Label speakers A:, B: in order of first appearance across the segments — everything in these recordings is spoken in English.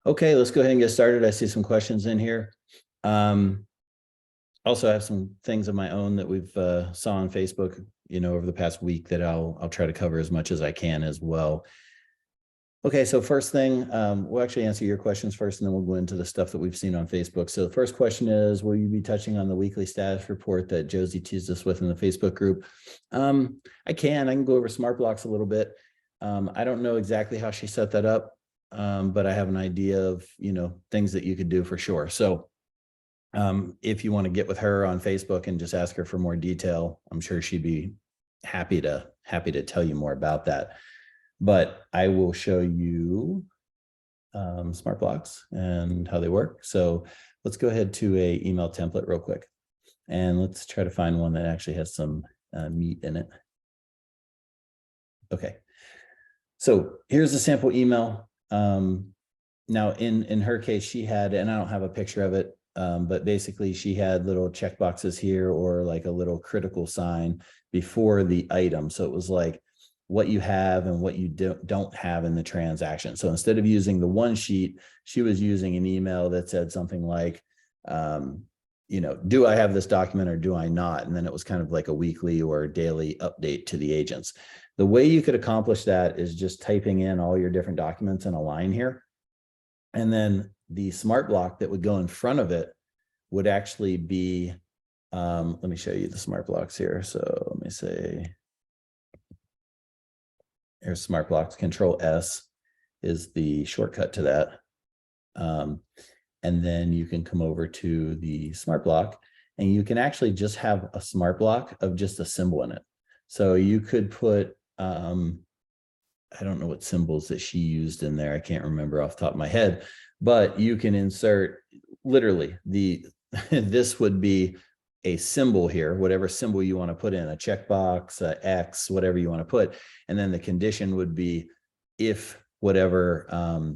A: Okay, let's go ahead and get started. I see some questions in here. Also have some things of my own that we've saw on Facebook, over the past week that I'll try to cover as much as I can as well. Okay, so first thing, we'll actually answer your questions first, and then we'll go into the stuff that we've seen on Facebook. So the first question is, will you be touching on the weekly status report that Josie teased us with in the Facebook group? I can go over Smartblocks a little bit. I don't know exactly how she set that up, but I have an idea of, things that you could do for sure. So if you want to get with her on Facebook and just ask her for more detail, I'm sure she'd be happy to tell you more about that. But I will show you Smartblocks and how they work. So let's go ahead to a email template real quick, and let's try to find one that actually has some meat in it. Okay, so here's a sample email. Now in her case, she had, and I don't have a picture of it, but basically she had little check boxes here, or like a little critical sign before the item. So it was like what you have and what you don't have in the transaction. So instead of using the one sheet, she was using an email that said something like, do I have this document or do I not? And then it was kind of like a weekly or daily update to the agents. The way you could accomplish that is just typing in all your different documents in a line here. And then the smart block that would go in front of it would actually be, let me show you the smart blocks here. So let me say, here's smart blocks. Control S is the shortcut to that. And then you can come over to the smart block, and you can actually just have a smart block of just a symbol in it. So you could put, I don't know what symbols that she used in there. I can't remember off the top of my head, but you can insert literally this would be a symbol here, whatever symbol you want to put in, a checkbox, a X, whatever you want to put. And then the condition would be if whatever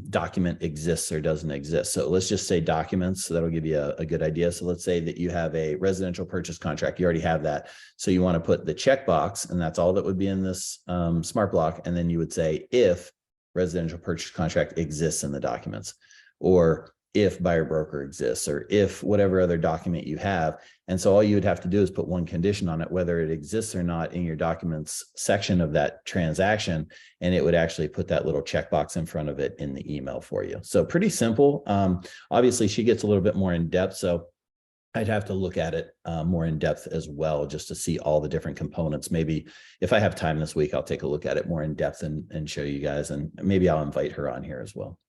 A: document exists or doesn't exist. So let's just say documents. So that'll give you a good idea. So let's say that you have a residential purchase contract. You already have that. So you want to put the checkbox, and that's all that would be in this smart block. And then you would say if residential purchase contract exists in the documents, or if buyer broker exists, or if whatever other document you have. And so all you would have to do is put one condition on it, whether it exists or not, in your documents section of that transaction. And it would actually put that little checkbox in front of it in the email for you. So pretty simple. Obviously she gets a little bit more in depth. So I'd have to look at it more in depth as well, just to see all the different components. Maybe if I have time this week, I'll take a look at it more in depth and show you guys, and maybe I'll invite her on here as well.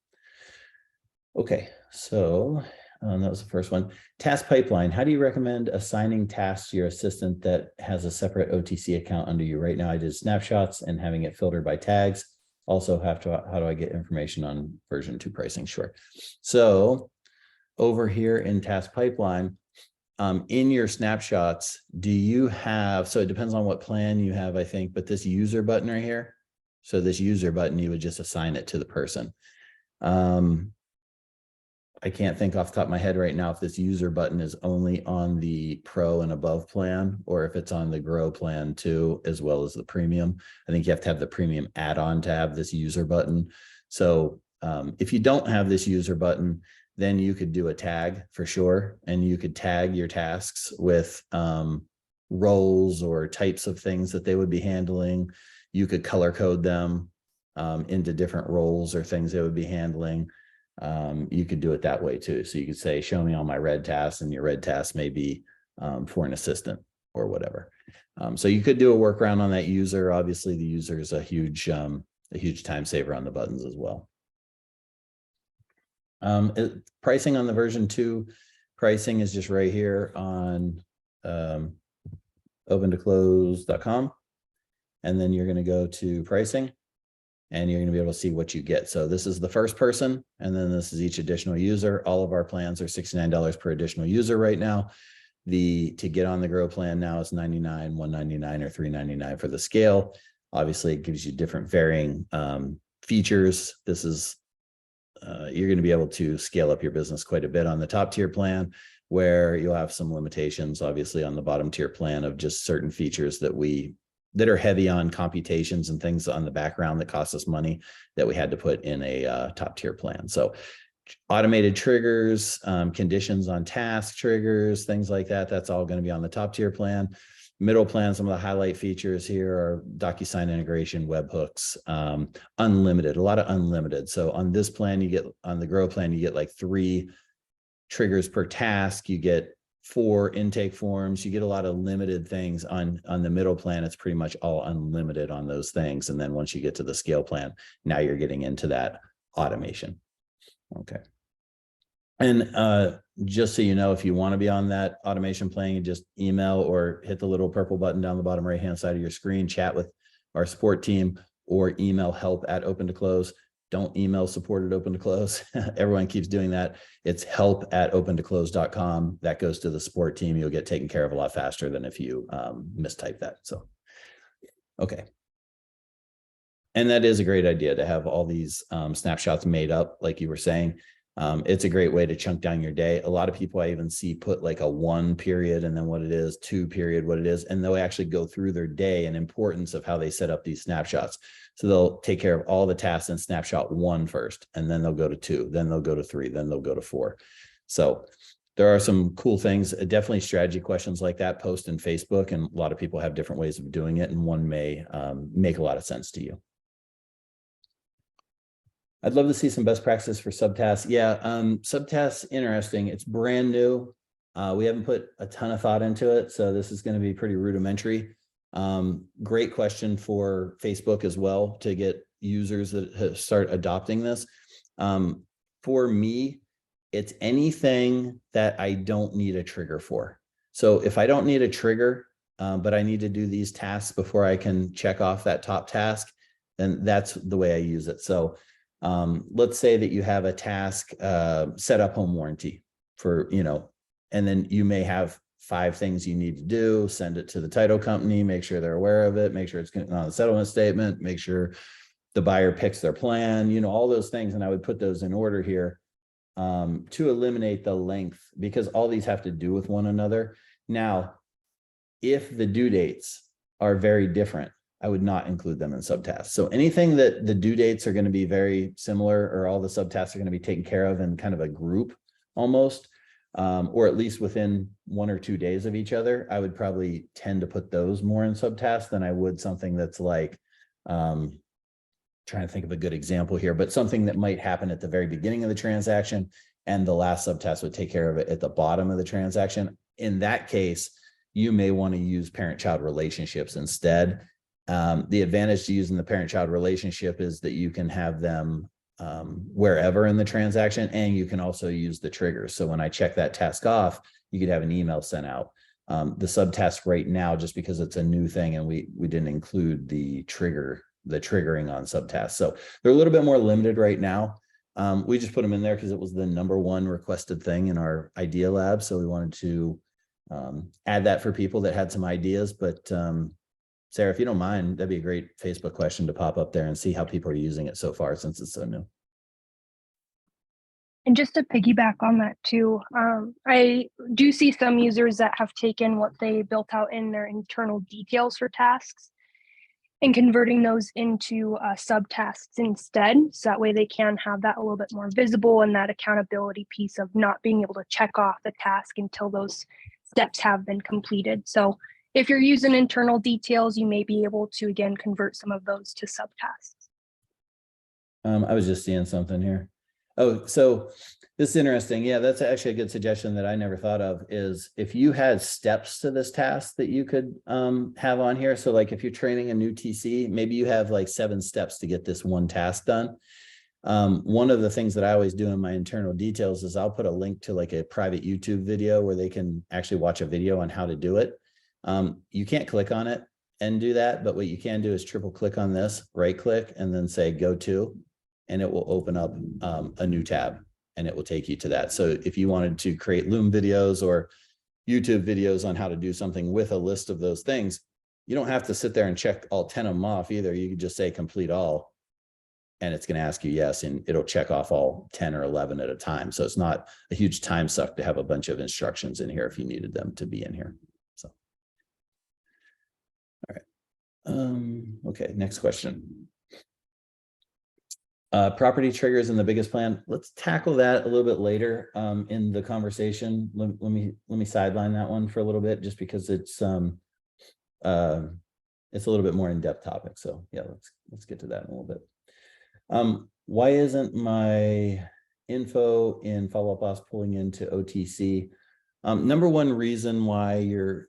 A: Okay, so that was the first one. Task pipeline. How do you recommend assigning tasks to your assistant that has a separate OTC account under you? Right now, I did snapshots and having it filtered by tags. Also, how do I get information on version 2 pricing? Sure. So over here in task pipeline, in your snapshots, do you have, so it depends on what plan you have, I think, but this user button right here. So this user button, you would just assign it to the person. I can't think off the top of my head right now if this user button is only on the Pro and above plan, or if it's on the Grow plan too, as well as the Premium. I think you have to have the Premium add-on to have this user button. So if you don't have this user button, then you could do a tag for sure. And you could tag your tasks with roles or types of things that they would be handling. You could color code them into different roles or things they would be handling. You could do it that way too. So you could say, show me all my red tasks, and your red tasks may be for an assistant or whatever. So you could do a workaround on that user. Obviously the user is a huge time saver on the buttons as well. Pricing on the version 2 pricing is just right here on opentoclose.com. And then you're going to go to pricing, and you're going to be able to see what you get. So this is the first person, and then this is each additional user. All of our plans are $69 per additional user right now. To get on the Grow plan now is $99, $199, or $399 for the scale. Obviously, it gives you different varying features. This is you're going to be able to scale up your business quite a bit on the top tier plan, where you'll have some limitations, obviously, on the bottom tier plan of just certain features that are heavy on computations and things on the background that cost us money that we had to put in a top tier plan. So automated triggers, conditions on task triggers, things like that. That's all going to be on the top tier plan. Middle plan, some of the highlight features here are DocuSign integration, webhooks, unlimited, a lot of unlimited. So on this plan, you get, on the Grow plan, you get like 3 triggers per task. You get 4 intake forms. You get a lot of limited things on the middle plan. It's pretty much all unlimited on those things. And then once you get to the scale plan, now you're getting into that automation. Okay. And just so you know, if you want to be on that automation plan, you just email or hit the little purple button down the bottom right-hand side of your screen, chat with our support team, or email help@open2close. Don't email support@open2close. Everyone keeps doing that. It's help@open2close.com. That goes to the support team. You'll get taken care of a lot faster than if you mistype that. So, okay. And that is a great idea to have all these snapshots made up, like you were saying. It's a great way to chunk down your day. A lot of people I even see put like a 1 period and then what it is, 2 period, what it is, and they'll actually go through their day and importance of how they set up these snapshots. So they'll take care of all the tasks in snapshot 1 first, and then they'll go to 2, then they'll go to 3, then they'll go to 4. So there are some cool things, definitely strategy questions like that post in Facebook, and a lot of people have different ways of doing it, and one may make a lot of sense to you. I'd love to see some best practices for Subtasks. Yeah, Subtasks, interesting. It's brand new. We haven't put a ton of thought into it, so this is going to be pretty rudimentary. Great question for Facebook as well to get users that start adopting this. For me, it's anything that I don't need a trigger for. So if I don't need a trigger, but I need to do these tasks before I can check off that top task, then that's the way I use it. So let's say that you have a task, set up home warranty for, and then you may have 5 things you need to do, send it to the title company, make sure they're aware of it, make sure it's on the settlement statement, make sure the buyer picks their plan, all those things. And I would put those in order here to eliminate the length, because all these have to do with one another. Now, if the due dates are very different, I would not include them in subtasks. So anything that the due dates are going to be very similar, or all the subtasks are going to be taken care of in kind of a group almost, or at least within 1 or 2 days of each other, I would probably tend to put those more in subtasks than I would something that's like, trying to think of a good example here, but something that might happen at the very beginning of the transaction and the last subtask would take care of it at the bottom of the transaction. In that case, you may want to use parent-child relationships instead. The advantage to using the parent-child relationship is that you can have them wherever in the transaction, and you can also use the triggers. So when I check that task off, you could have an email sent out. The subtask right now, just because it's a new thing and we didn't include the triggering on subtasks. So they're a little bit more limited right now. We just put them in there because it was the #1 requested thing in our idea lab. So we wanted to add that for people that had some ideas, but Sarah, if you don't mind, that'd be a great Facebook question to pop up there and see how people are using it so far, since it's so new.
B: And just to piggyback on that too, I do see some users that have taken what they built out in their internal details for tasks and converting those into subtasks instead. So that way they can have that a little bit more visible, and that accountability piece of not being able to check off the task until those steps have been completed. So if you're using internal details, you may be able to, again, convert some of those to subtasks.
A: I was just seeing something here. Oh, so this is interesting. Yeah, that's actually a good suggestion that I never thought of, is if you had steps to this task that you could have on here. So like if you're training a new TC, maybe you have like 7 steps to get this one task done. One of the things that I always do in my internal details is I'll put a link to like a private YouTube video where they can actually watch a video on how to do it. You can't click on it and do that, but what you can do is triple click on this, right click, and then say go to, and it will open up a new tab and it will take you to that. So if you wanted to create Loom videos or YouTube videos on how to do something with a list of those things, you don't have to sit there and check all 10 of them off either. You could just say complete all, and it's going to ask you yes, and it'll check off all 10 or 11 at a time. So it's not a huge time suck to have a bunch of instructions in here if you needed them to be in here. So, all right. Okay, next question. Property triggers and the biggest plan. Let's tackle that a little bit later in the conversation. Let me sideline that one for a little bit, just because it's a little bit more in-depth topic. So yeah, let's get to that in a little bit. Why isn't my info in follow-up boss pulling into OTC? Number one reason why you're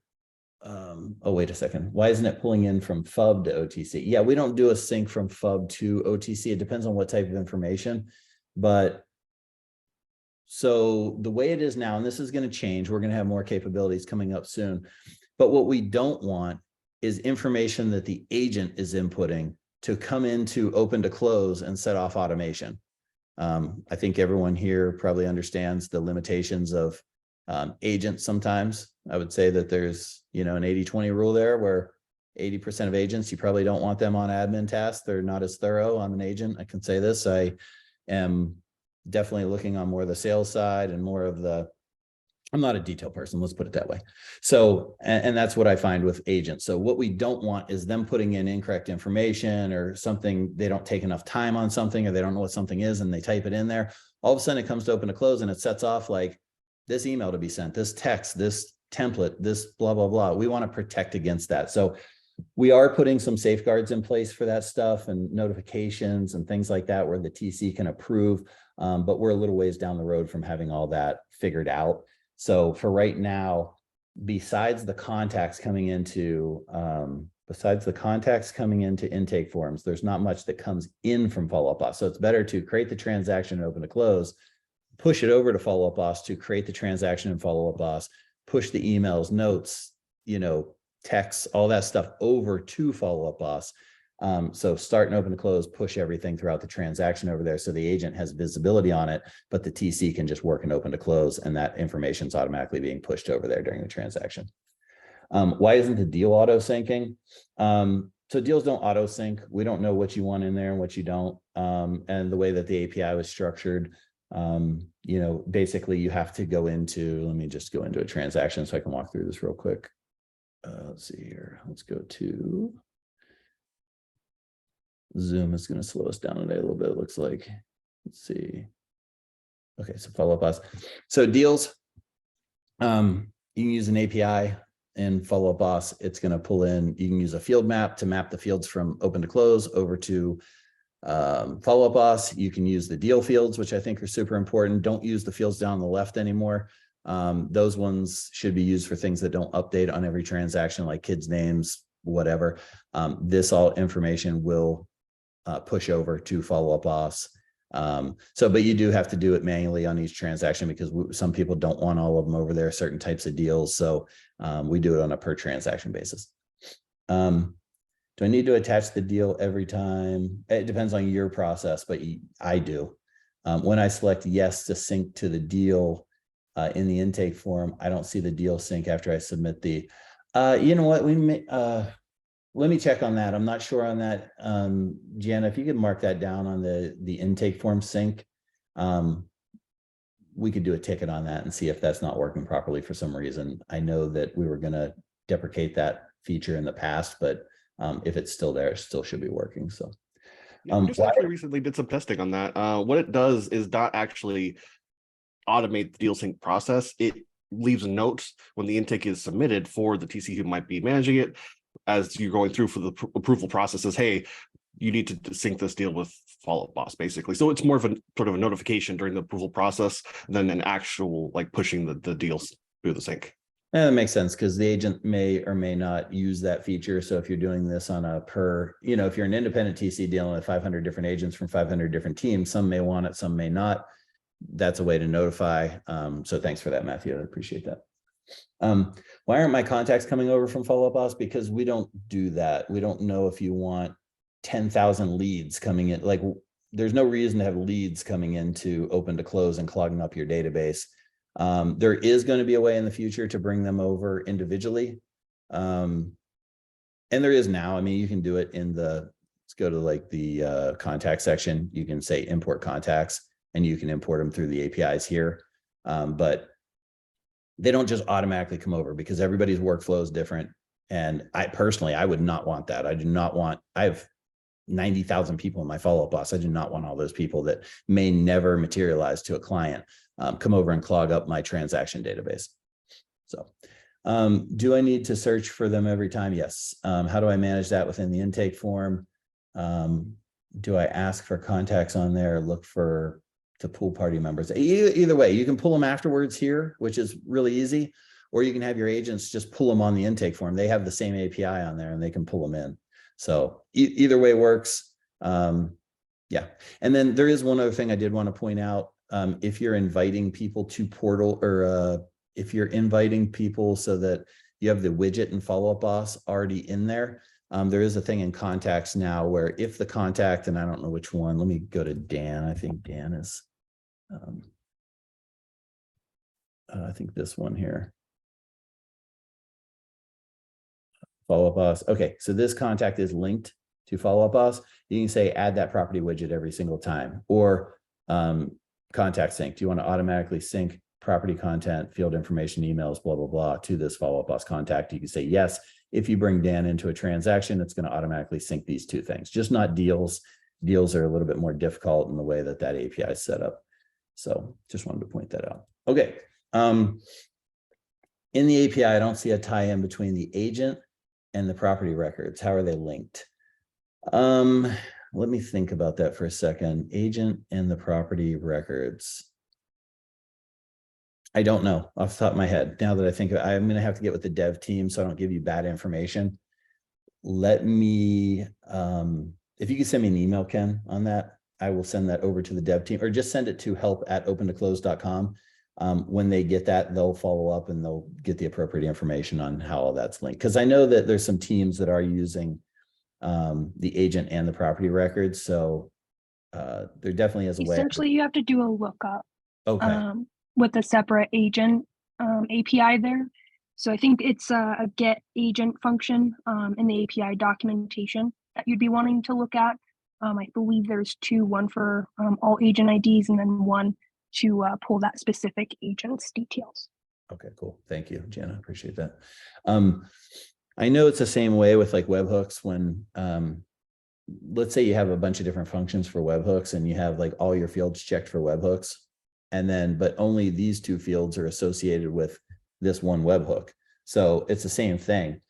A: oh, wait a second. Why isn't it pulling in from FUB to OTC? Yeah, we don't do a sync from FUB to OTC. It depends on what type of information. But so the way it is now, and this is going to change, we're going to have more capabilities coming up soon. But what we don't want is information that the agent is inputting to come into open to close and set off automation. I think everyone here probably understands the limitations of agents. Sometimes I would say that there's, an 80-20 rule there, where 80% of agents, you probably don't want them on admin tasks. They're not as thorough. I'm an agent. I can say this. I am definitely looking on more of the sales side and more of I'm not a detail person. Let's put it that way. So, and that's what I find with agents. So what we don't want is them putting in incorrect information or something. They don't take enough time on something, or they don't know what something is and they type it in there. All of a sudden it comes to open to close and it sets off like this email to be sent, this text, this template, this blah, blah, blah. We want to protect against that. So we are putting some safeguards in place for that stuff and notifications and things like that, where the TC can approve. But we're a little ways down the road from having all that figured out. So for right now, besides the contacts coming into intake forms, there's not much that comes in from follow-up boss. So it's better to create the transaction and open to close, push it over to follow-up boss to create the transaction and follow-up boss, push the emails, notes, texts, all that stuff over to follow-up boss. So start and open to close, push everything throughout the transaction over there so the agent has visibility on it, but the TC can just work and open to close, and that information is automatically being pushed over there during the transaction. Why isn't the deal auto syncing? So deals don't auto sync. We don't know what you want in there and what you don't. And the way that the API was structured, basically you have to go into, let me just go into a transaction so I can walk through this real quick. Let's see here. Let's go to Zoom. Is going to slow us down today a little bit, it looks like. Let's see. Okay, so follow-up boss. So deals, you can use an API and follow-up boss. It's going to pull in, you can use a field map to map the fields from open to close over to follow-up boss. You can use the deal fields, which I think are super important. Don't use the fields down on the left anymore. Those ones should be used for things that don't update on every transaction, like kids' names, whatever. This all information will push over to follow-up boss. But you do have to do it manually on each transaction because some people don't want all of them over there, certain types of deals. So we do it on a per transaction basis. Do I need to attach the deal every time? It depends on your process, but I do. When I select yes to sync to the deal in the intake form, I don't see the deal sync after I submit the, you know what, let me check on that. I'm not sure on that. Jana, if you could mark that down on the intake form sync, we could do a ticket on that and see if that's not working properly for some reason. I know that we were going to deprecate that feature in the past, but if it's still there, it still should be working. So
C: we just actually recently did some testing on that. What it does is not actually automate the deal sync process. It leaves notes when the intake is submitted for the TC who might be managing it as you're going through for the approval processes. Hey, you need to sync this deal with follow-up boss, basically. So it's more of a sort of a notification during the approval process than an actual like pushing the deals through the sync.
A: Yeah, that makes sense, because the agent may or may not use that feature. So if you're doing this on a if you're an independent TC dealing with 500 different agents from 500 different teams, some may want it, some may not. That's a way to notify. So thanks for that, Matthew. I appreciate that. Why aren't my contacts coming over from follow-up boss? Because we don't do that. We don't know if you want 10,000 leads coming in. Like, there's no reason to have leads coming into open to close and clogging up your database. There is going to be a way in the future to bring them over individually. And there is now. I mean, you can do it in let's go to like the contact section. You can say import contacts and you can import them through the APIs here. But they don't just automatically come over because everybody's workflow is different. And I personally would not want that. I have 90,000 people in my follow-up boss. I do not want all those people that may never materialize to a client come over and clog up my transaction database. So do I need to search for them every time? Yes. How do I manage that within the intake form? Do I ask for contacts on there? Look for the pool party members. Either way, you can pull them afterwards here, which is really easy, or you can have your agents just pull them on the intake form. They have the same API on there and they can pull them in. So either way works. Yeah. And then there is one other thing I did want to point out. If you're inviting people to portal, or if you're inviting people so that you have the widget and follow-up boss already in there, there is a thing in contacts now where if the contact, and I don't know which one, let me go to Dan. I think Dan is, I think this one here. Follow-up boss. Okay, so this contact is linked to follow-up boss. You can say add that property widget every single time, or contact sync. Do you want to automatically sync property content, field information, emails, blah, blah, blah, to this follow-up boss contact? You can say yes. If you bring Dan into a transaction, it's going to automatically sync these two things, just not deals. Deals are a little bit more difficult in the way that that API is set up. So just wanted to point that out. Okay. In the API, I don't see a tie-in between the agent and the property records. How are they linked? Let me think about that for a second. Agent and the property records. I don't know off the top of my head. Now that I think of it, I'm going to have to get with the dev team so I don't give you bad information. Let me, if you can send me an email, Ken, on that, I will send that over to the dev team, or just send it to help@opentoclose.com. When they get that, they'll follow up and they'll get the appropriate information on how all that's linked. Because I know that there's some teams that are using the agent and the property records. So there definitely is a way.
B: Essentially, you have to do a lookup.
A: Okay.
B: With a separate agent API there. So I think it's a get agent function in the API documentation that you'd be wanting to look at. I believe there's two, one for all agent IDs and then one to pull that specific agent's details.
A: Okay, cool. Thank you, Jenna. Appreciate that. I know it's the same way with like webhooks when, let's say you have a bunch of different functions for webhooks and you have like all your fields checked for webhooks. And then, but only these two fields are associated with this one webhook. So it's the same thing.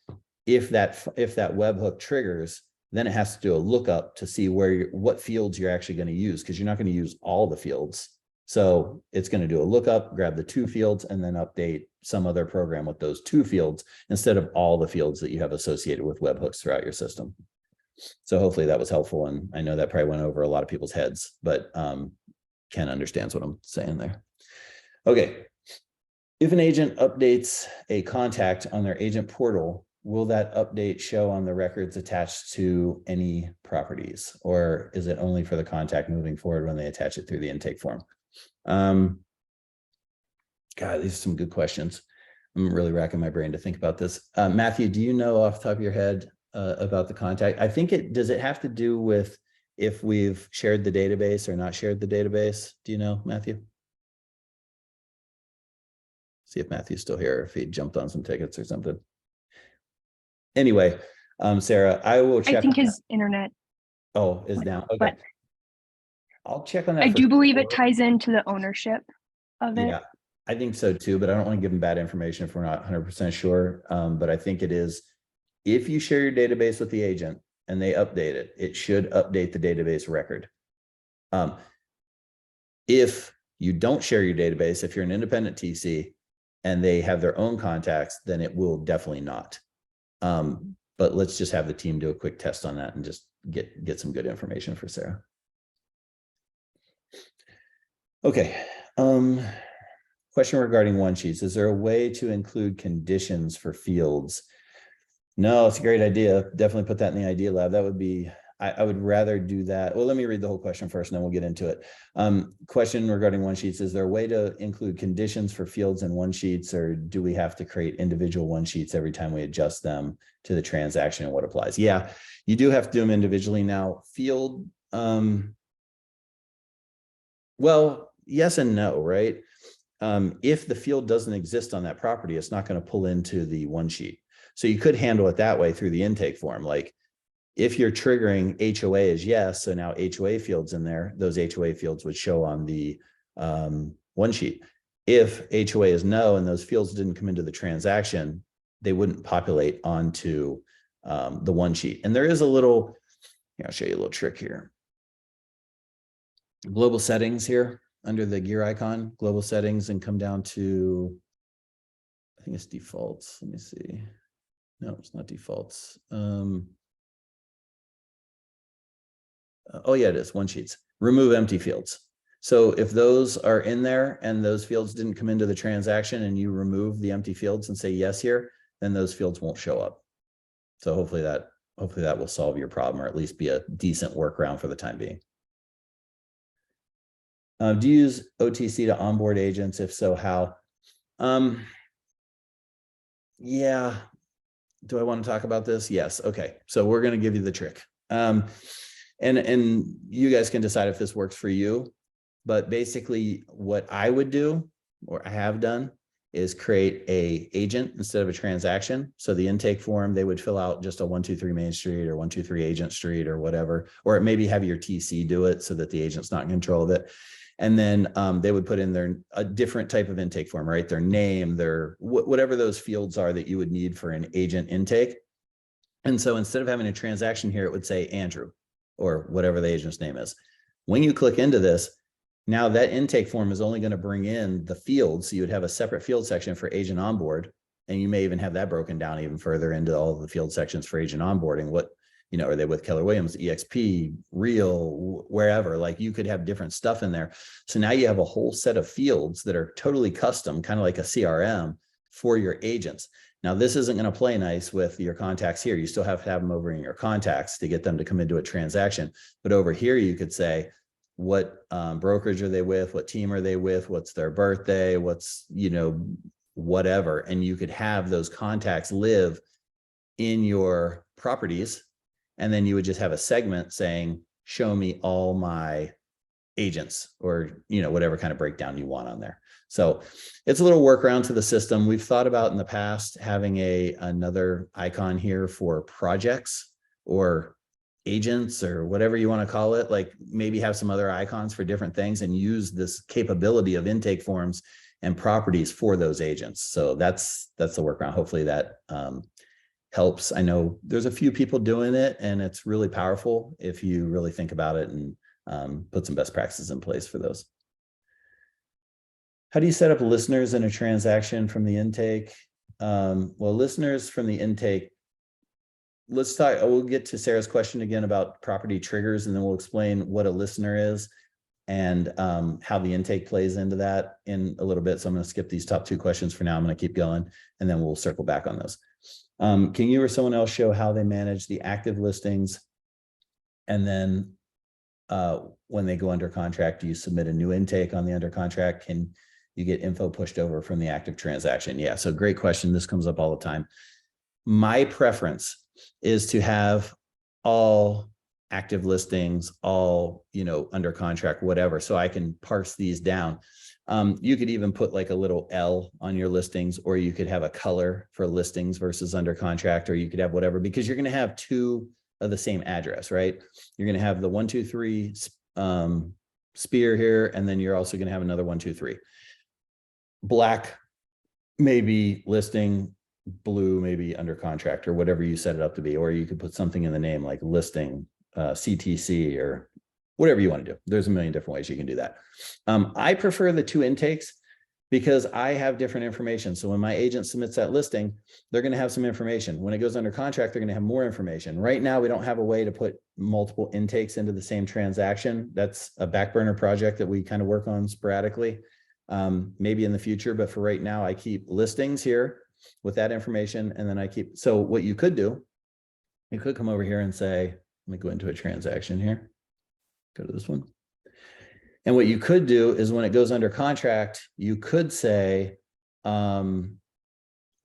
A: If that webhook triggers, then it has to do a lookup to see what fields you're actually going to use, because you're not going to use all the fields. So it's going to do a lookup, grab the two fields, and then update some other program with those two fields instead of all the fields that you have associated with webhooks throughout your system. So hopefully that was helpful. And I know that probably went over a lot of people's heads, but Ken understands what I'm saying there. Okay. If an agent updates a contact on their agent portal, will that update show on the records attached to any properties, or is it only for the contact moving forward when they attach it through the intake form? God, these are some good questions. I'm really racking my brain to think about this. Matthew, do you know off the top of your head about the contact? I think does it have to do with if we've shared the database or not shared the database? Do you know, Matthew? See if Matthew's still here, or if he jumped on some tickets or something. Anyway, Sarah, I will check.
B: I think his internet.
A: Oh, is down. Okay.
B: But
A: I'll check on that.
B: I do believe it ties into the ownership of it.
A: Yeah, I think so too, but I don't want to give them bad information if we're not 100% sure. But I think it is, if you share your database with the agent and they update it, it should update the database record. If you don't share your database, if you're an independent TC and they have their own contacts, then it will definitely not. But let's just have the team do a quick test on that and just get some good information for Sarah. Okay. Question regarding one sheets. Is there a way to include conditions for fields? No, it's a great idea. Definitely put that in the idea lab. That would be, I would rather do that. Well, let me read the whole question first and then we'll get into it. Question regarding one sheets. Is there a way to include conditions for fields in one sheets, or do we have to create individual one sheets every time we adjust them to the transaction and what applies? Yeah, you do have to do them individually. Now, field, well, yes and no, right? If the field doesn't exist on that property, it's not going to pull into the one sheet. So you could handle it that way through the intake form. Like If you're triggering HOA is yes, so now HOA fields in there, those HOA fields would show on the one sheet. If HOA is no, and those fields didn't come into the transaction, they wouldn't populate onto the one sheet. And there is a little, I'll show you a little trick here. Global settings here under the gear icon, global settings, and come down to, I think it's defaults. Let me see. No, it's not defaults. Oh yeah, it is one sheets. Remove empty fields. So if those are in there and those fields didn't come into the transaction and you remove the empty fields and say yes here, then those fields won't show up. So hopefully that will solve your problem, or at least be a decent workaround for the time being. Do you use OTC to onboard agents? If so, how? Yeah. Do I want to talk about this? Yes. Okay. So we're going to give you the trick. And you guys can decide if this works for you. But basically what I would do, or I have done, is create a agent instead of a transaction. So the intake form, they would fill out just a 123 Main Street or 123 Agent Street or whatever, or maybe have your TC do it so that the agent's not in control of it. And then they would put in a different type of intake form, right? Their name, their whatever those fields are that you would need for an agent intake. And so instead of having a transaction here, it would say Andrew or whatever the agent's name is. When you click into this, now that intake form is only going to bring in the fields. So you would have a separate field section for agent onboard. And you may even have that broken down even further into all of the field sections for agent onboarding. What, are they with Keller Williams, EXP, Real, wherever? Like you could have different stuff in there. So now you have a whole set of fields that are totally custom, kind of like a CRM for your agents. Now, this isn't going to play nice with your contacts here. You still have to have them over in your contacts to get them to come into a transaction. But over here, you could say, what brokerage are they with? What team are they with? What's their birthday? What's, whatever. And you could have those contacts live in your properties. And then you would just have a segment saying, show me all my agents, or, whatever kind of breakdown you want on there. So it's a little workaround to the system. We've thought about in the past having another icon here for projects or agents or whatever you want to call it, like maybe have some other icons for different things and use this capability of intake forms and properties for those agents. So that's the workaround. Hopefully that helps. I know there's a few people doing it, and it's really powerful if you really think about it and put some best practices in place for those. How do you set up listeners in a transaction from the intake? Well, listeners from the intake, let's talk, we'll get to Sarah's question again about property triggers, and then we'll explain what a listener is and how the intake plays into that in a little bit. So I'm going to skip these top two questions for now. I'm going to keep going, and then we'll circle back on those. Can you or someone else show how they manage the active listings? And then when they go under contract, do you submit a new intake on the under contract? Can you get info pushed over from the active transaction? Yeah, so great question. This comes up all the time. My preference is to have all active listings, all, under contract, whatever, so I can parse these down. You could even put like a little L on your listings, or you could have a color for listings versus under contract, or you could have whatever, because you're going to have two of the same address, right? You're going to have the 123 spear here, and then you're also going to have another 123. Black maybe listing, blue maybe under contract, or whatever you set it up to be. Or you could put something in the name like listing, CTC, or whatever you want to do. There's a million different ways you can do that. I prefer the two intakes because I have different information. So when my agent submits that listing, they're going to have some information. When it goes under contract, they're going to have more information. Right now, we don't have a way to put multiple intakes into the same transaction. That's a back burner project that we kind of work on sporadically, maybe in the future. But for right now, I keep listings here with that information. And then I keep, so what you could do, you could come over here and say, let me go into a transaction here. Go to this one. And what you could do is when it goes under contract, you could say, where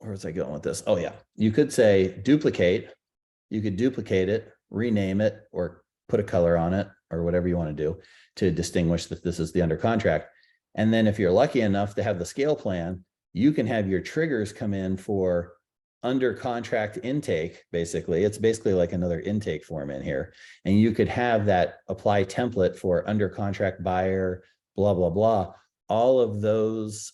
A: was I going with this? Oh yeah. You could say duplicate. You could duplicate it, rename it, or put a color on it, or whatever you want to do to distinguish that this is the under contract. And then if you're lucky enough to have the scale plan, you can have your triggers come in for under contract intake, basically, it's basically like another intake form in here. And you could have that apply template for under contract buyer, blah, blah, blah. All of those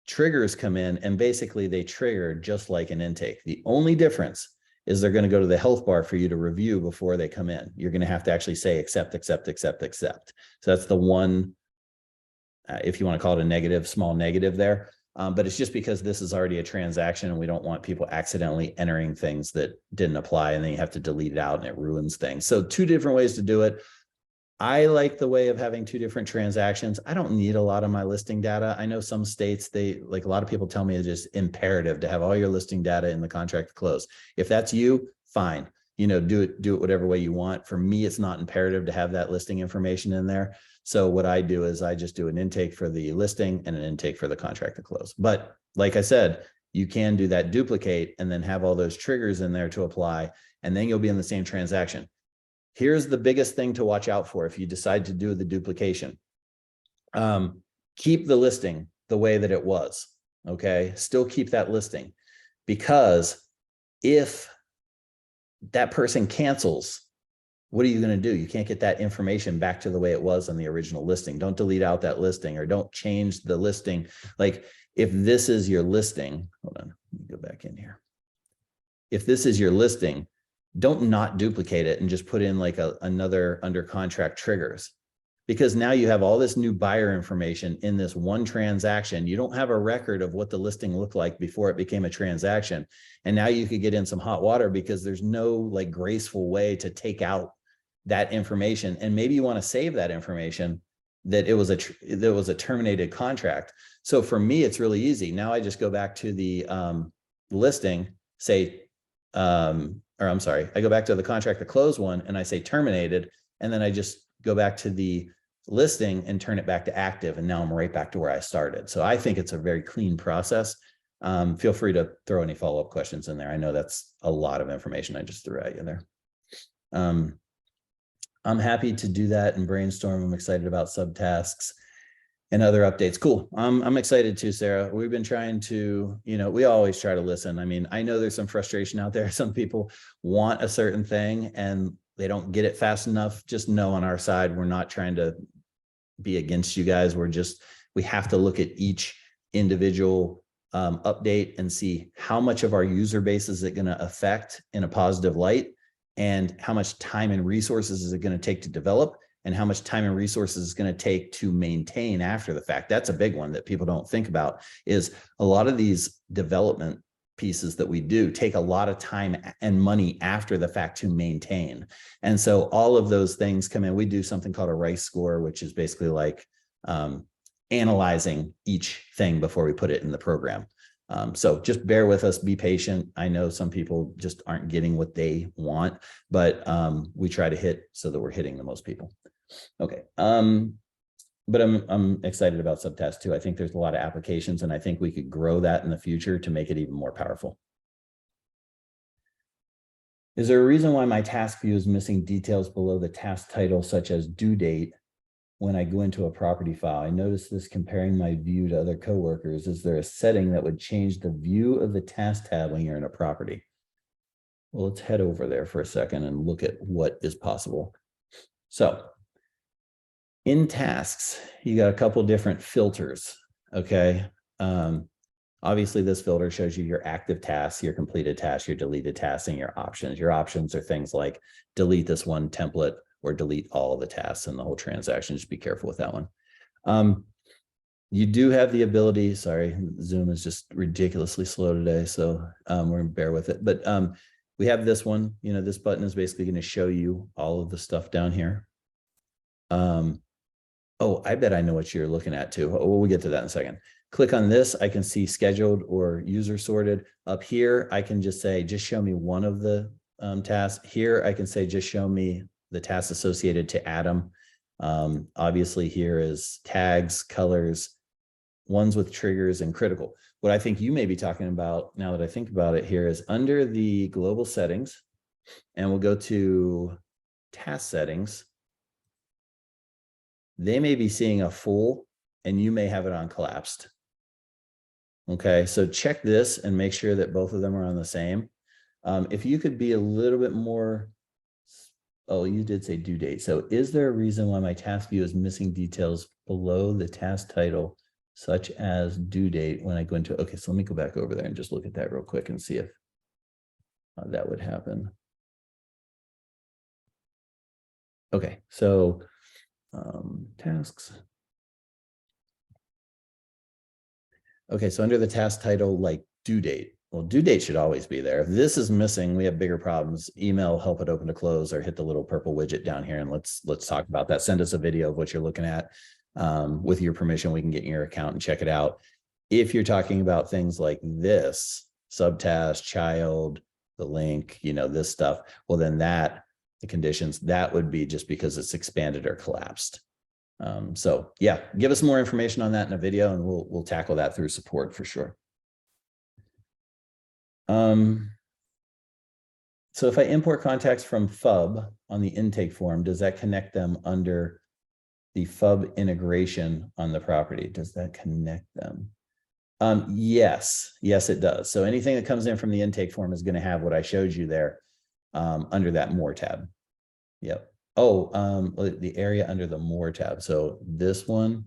A: triggers come in and basically they trigger just like an intake. The only difference is they're going to go to the health bar for you to review before they come in. You're going to have to actually say accept, accept, accept, accept. So that's the one, if you want to call it a negative, small negative there. But it's just because this is already a transaction and we don't want people accidentally entering things that didn't apply and then you have to delete it out and it ruins things. So two different ways to do it. I like the way of having two different transactions. I don't need a lot of my listing data. I know some states, they like a lot of people tell me it's just imperative to have all your listing data in the contract to close. If that's you, fine. You know, do it whatever way you want. For me, it's not imperative to have that listing information in there. So what I do is I just do an intake for the listing and an intake for the contract to close. But like I said, you can do that duplicate and then have all those triggers in there to apply, and then you'll be in the same transaction. Here's the biggest thing to watch out for if you decide to do the duplication. Keep the listing the way that it was, okay? Still keep that listing, because if that person cancels, what are you going to do? You can't get that information back to the way it was on the original listing. Don't delete out that listing or don't change the listing. Like if this is your listing, hold on, let me go back in here. If this is your listing, don't not duplicate it and just put in like another under contract triggers, because now you have all this new buyer information in this one transaction. You don't have a record of what the listing looked like before it became a transaction. And now you could get in some hot water because there's no like graceful way to take out that information. And maybe you want to save that information that it was a terminated contract. So for me, it's really easy. Now I just go back to the listing, say, or I'm sorry, I go back to the contract to close one and I say terminated, and then I just go back to the listing and turn it back to active. And now I'm right back to where I started. So I think it's a very clean process. Feel free to throw any follow-up questions in there. I know that's a lot of information I just threw at you there. I'm happy to do that and brainstorm. I'm excited about subtasks and other updates. Cool. I'm excited too, Sarah. We've been trying to, we always try to listen. I mean, I know there's some frustration out there. Some people want a certain thing and they don't get it fast enough. Just know on our side, we're not trying to be against you guys. We have to look at each individual update and see how much of our user base is it going to affect in a positive light, and how much time and resources is it going to take to develop, and how much time and resources is going to take to maintain after the fact. That's a big one that people don't think about, is a lot of these development pieces that we do take a lot of time and money after the fact to maintain. And so all of those things come in. We do something called a RICE score, which is basically like analyzing each thing before we put it in the program. So just bear with us, be patient. I know some people just aren't getting what they want, but we try to hit so that we're hitting the most people. Okay. But I'm excited about Subtasks too. I think there's a lot of applications, and I think we could grow that in the future to make it even more powerful. Is there a reason why my task view is missing details below the task title, such as due date, when I go into a property file? I noticed this comparing my view to other coworkers. Is there a setting that would change the view of the task tab when you're in a property? Well, let's head over there for a second and look at what is possible. So in tasks, you got a couple different filters, okay? Obviously, this filter shows you your active tasks, your completed tasks, your deleted tasks, and your options. Your options are things like delete this one template or delete all of the tasks in the whole transaction. Just be careful with that one. You do have the ability, sorry, Zoom is just ridiculously slow today, so we're gonna bear with it. But we have this one, this button is basically gonna show you all of the stuff down here. Oh, I bet I know what you're looking at too. We'll get to that in a second. Click on this. I can see scheduled or user sorted. Up here, I can just say, just show me one of the tasks. Here, I can say, just show me the tasks associated to Adam. Obviously, here is tags, colors, ones with triggers, and critical. What I think you may be talking about, now that I think about it, here is under the global settings, and we'll go to task settings. They may be seeing a full, and you may have it on collapsed. Okay, so check this and make sure that both of them are on the same. If you could be a little bit more, oh, you did say due date. So is there a reason why my task view is missing details below the task title, such as due date when I go into, okay, so let me go back over there and just look at that real quick and see if that would happen. Okay, so tasks. Okay, so under the task title, like due date. Well, due date should always be there. If this is missing, we have bigger problems. Email, help it open to close, or hit the little purple widget down here and let's talk about that. Send us a video of what you're looking at. With your permission, we can get in your account and check it out. If you're talking about things like this, subtask, child, the link, you know, this stuff, well, then that, the conditions, that would be just because it's expanded or collapsed. So yeah, give us more information on that in a video and we'll tackle that through support for sure. So if I import contacts from FUB on the intake form, does that connect them under the FUB integration on the property? Does that connect them? Yes, it does. So anything that comes in from the intake form is going to have what I showed you there under that More tab. Yep. Oh, the area under the More tab. So this one.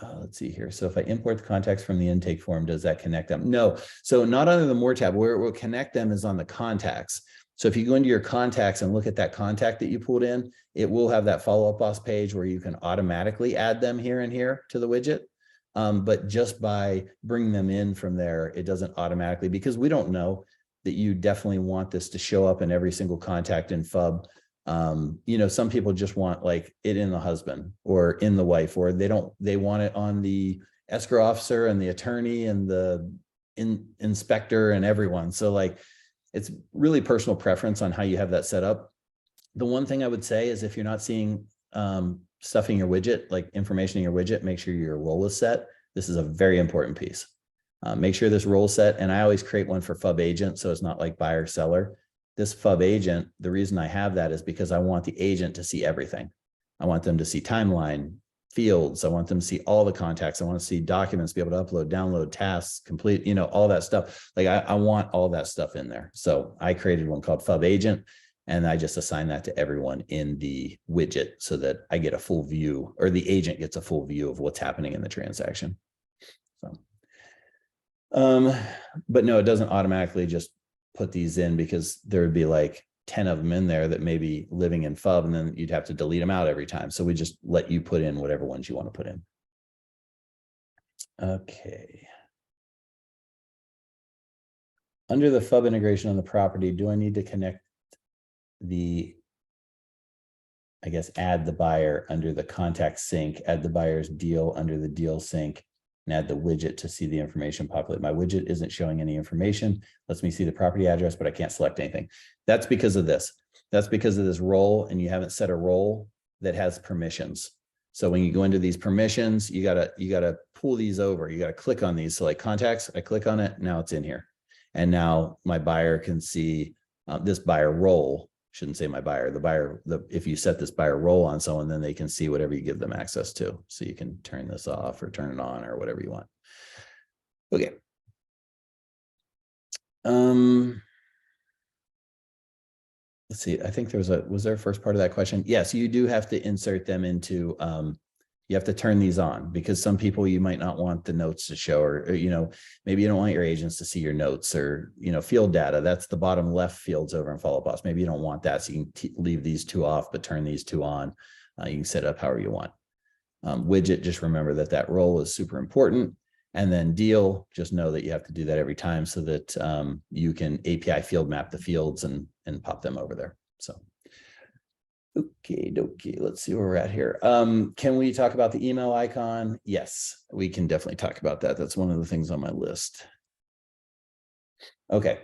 A: Let's see here. So if I import the contacts from the intake form, does that connect them? No. So not under the More tab. Where it will connect them is on the contacts. So if you go into your contacts and look at that contact that you pulled in, it will have that follow-up boss page where you can automatically add them here and here to the widget. But just by bringing them in from there, it doesn't automatically, because we don't know that you definitely want this to show up in every single contact in FUB. You know, some people just want like it in the husband or in the wife, or they want it on the escrow officer and the attorney and the inspector and everyone. So like, it's really personal preference on how you have that set up. The one thing I would say is if you're not seeing stuff in your widget, like information in your widget, make sure your role is set. This is a very important piece. Make sure this role set, and I always create one for FUB agent, so it's not like buyer seller. This FUB agent, the reason I have that is because I want the agent to see everything. I want them to see timeline, fields. I want them to see all the contacts. I want to see documents, be able to upload, download, tasks, complete, you know, all that stuff. Like I want all that stuff in there. So I created one called FUB agent, and I just assign that to everyone in the widget so that I get a full view, or the agent gets a full view of what's happening in the transaction. So, but no, it doesn't automatically just put these in, because there would be like 10 of them in there that may be living in FUB, and then you'd have to delete them out every time. So we just let you put in whatever ones you want to put in. Okay. Under the FUB integration on the property, do I need to connect the, I guess, add the buyer under the contact sync, add the buyer's deal under the deal sync, and add the widget to see the information populate? My widget isn't showing any information. Lets me see the property address, but I can't select anything. That's because of this. That's because of this role, and you haven't set a role that has permissions. So when you go into these permissions, you gotta pull these over. You gotta click on these. So like contacts, I click on it. Now it's in here, and now my buyer can see this buyer role. Shouldn't say my buyer. The buyer. If you set this buyer role on someone, then they can see whatever you give them access to. So you can turn this off or turn it on or whatever you want. Okay. Let's see. I think was there a first part of that question? Yes, you do have to insert them into, you have to turn these on, because some people, you might not want the notes to show, or, you know, maybe you don't want your agents to see your notes, or, you know, field data. That's the bottom left fields over in Follow Boss. Maybe you don't want that. So you can leave these two off, but turn these two on. You can set it up however you want. Widget, just remember that role is super important. And then deal, just know that you have to do that every time so that you can API field map the fields and pop them over there. So, okay, let's see where we're at here. Can we talk about the email icon? Yes, we can definitely talk about that. That's one of the things on my list. Okay,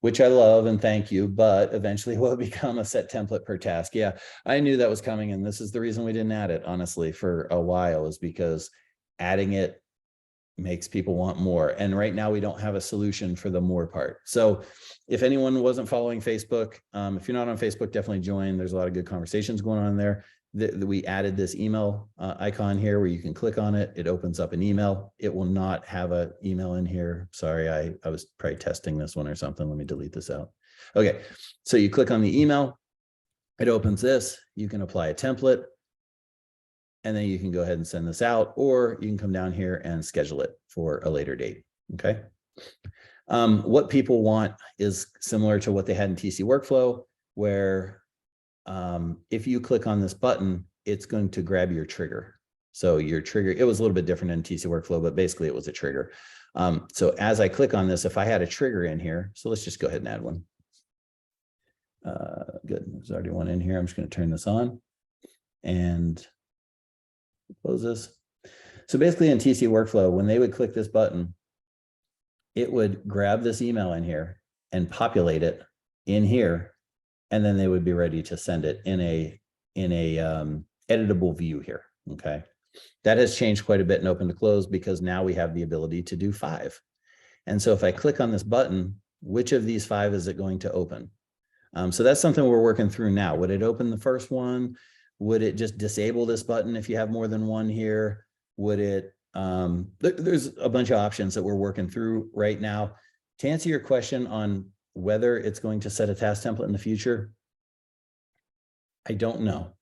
A: which I love and thank you, but eventually will become a set template per task. Yeah, I knew that was coming, and this is the reason we didn't add it, honestly, for a while, is because adding it makes people want more. And right now we don't have a solution for the more part. So if anyone wasn't following Facebook, if you're not on Facebook, definitely join. There's a lot of good conversations going on there. We added this email icon here where you can click on it. It opens up an email. It will not have an email in here. Sorry, I was probably testing this one or something. Let me delete this out. Okay, so you click on the email. It opens this. You can apply a template. And then you can go ahead and send this out, or you can come down here and schedule it for a later date. Okay. What people want is similar to what they had in TC Workflow, where if you click on this button, it's going to grab your trigger. So your trigger, it was a little bit different in TC Workflow, but basically it was a trigger. So as I click on this, if I had a trigger in here, so let's just go ahead and add one. Good, there's already one in here. I'm just going to turn this on and close this. So basically in TC Workflow, when they would click this button, it would grab this email in here and populate it in here, and then they would be ready to send it in a editable view here. Okay, that has changed quite a bit in open to close because now we have the ability to do 5. And so if I click on this button, which of these 5 is it going to open? So that's something we're working through now. Would it open the first one? Would it just disable this button if you have more than one here? Would it, there's a bunch of options that we're working through right now. To answer your question on whether it's going to set a task template in the future, I don't know,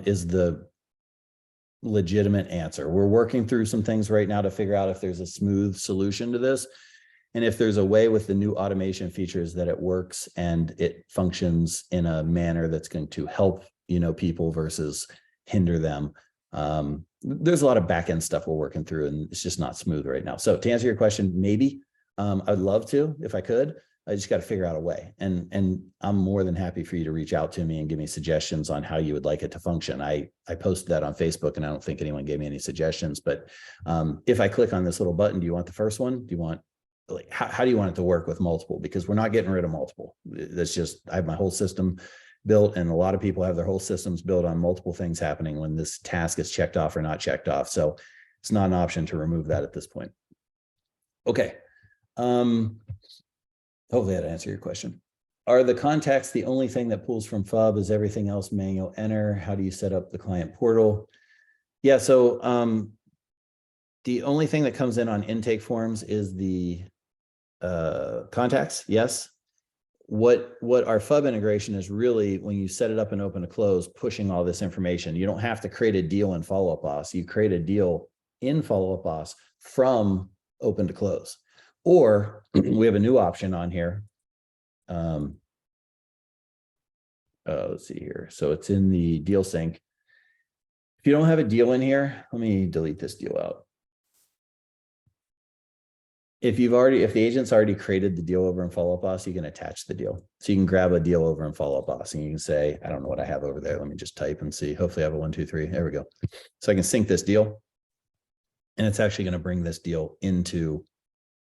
A: is the legitimate answer. We're working through some things right now to figure out if there's a smooth solution to this. And if there's a way with the new automation features that it works and it functions in a manner that's going to help, people versus hinder them. There's a lot of back-end stuff we're working through, and it's just not smooth right now. So to answer your question, maybe I'd love to, if I could. I just got to figure out a way. And I'm more than happy for you to reach out to me and give me suggestions on how you would like it to function. I posted that on Facebook, and I don't think anyone gave me any suggestions. But if I click on this little button, do you want the first one? Do you want, like, how do you want it to work with multiple? Because we're not getting rid of multiple. That's just, I have my whole system built, and a lot of people have their whole systems built on multiple things happening when this task is checked off or not checked off. So it's not an option to remove that at this point. Okay. Hopefully that answered your question. Are the contacts the only thing that pulls from FUB? Is everything else manual enter? How do you set up the client portal? Yeah, so the only thing that comes in on intake forms is the contacts. Yes. What our FUB integration is really, when you set it up in open to close, pushing all this information. You don't have to create a deal in Follow Up Boss. You create a deal in Follow Up Boss from open to close. Or we have a new option on here. Let's see here. So it's in the deal sync. If you don't have a deal in here, let me delete this deal out. If the agent's already created the deal over in Follow Up Boss, you can attach the deal. So you can grab a deal over in Follow Up Boss and you can say, I don't know what I have over there. Let me just type and see. Hopefully I have a 1, 2, 3. There we go. So I can sync this deal, and it's actually going to bring this deal into